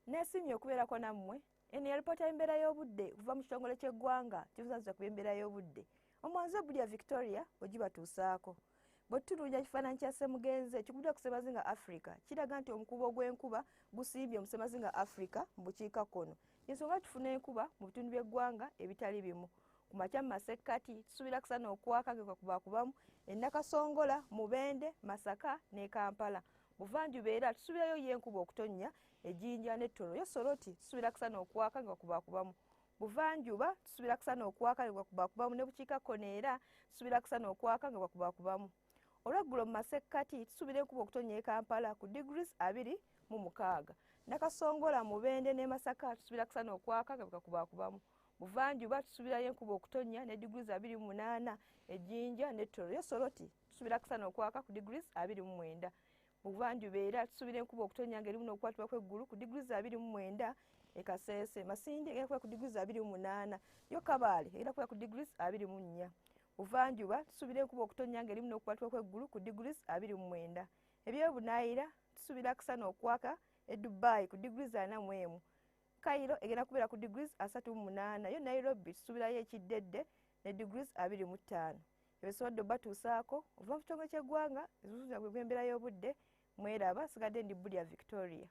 Nesimye okubeerako nammwe eno yalipoota y'embeera y'obudde kuva mu kitongole ky'eggwanga kibusanzira ku by'embeera y'obudde omwanzi Bulya Victoria ogibatuusaako. Bwe tutulunja ekifaananyi kya Ssemugenze ekigudde ku Ssemazinga Africa kiraga nti omukubo gw'enkuba gusimbye mu Ssemazinga Africa mu bukiikakkono. Ensonga tufuna enkuba mu bitundu by'eggwanga ebitali bimu. Ku makya mu masekkati tusuubira kusana okwaka gekakubaakubamu e Nakasongola, Mubende, Masaka ne Kampala. Buvanjuba era tusuubirayo y'enkuba okutonnya ejjinja n'ettolo yo Soroti tusuubira kusana okwaka gekakubaakubamu. Buvanjuba tusuubira kusana okwaka gekakubaakubamu ne bukiikakkono era tusuubira kusana okwaka gekakubaakubamu. Olweggulo mu masekkati tusuubira enkuba okutonnya e Kampala ku degrees 26. Nakasongola, Mubende ne Masaka tusuubira kusana okwaka gekakubaakubamu. Buvanjuba tusuubirayo enkuba okutonnya ne degrees 28 ejjinja n'ettolo yo Soroti tusuubira kusana okwaka ku degrees 29. Buvanjuba era tusuubira enkuba okutonnya ng'erimu n'okukwatibwa kw'eggulu ku degrees 29 e Kasese. Masindi egenda kubeera ku degrees 28 yo Kabale egenda kubeera ku degrees 24. Buvanjuba tusuubira enkuba okutonnya ng'erimu n'okukwatibwa kw'eggulu ku degrees 29. Ebyobunaayira tusuubira kusana okwaka e Dubai ku degrees 41. Cairo egenda kubeera ku degrees 38 yo Nairobi tusuubirayo ekiddedde ne degrees 25. Ebisobodde batuusaako okuva mu kitongole ky'eggwanga ebibuuza by'embeera y'obudde mweraba sigadde ndi Bulya Victoria.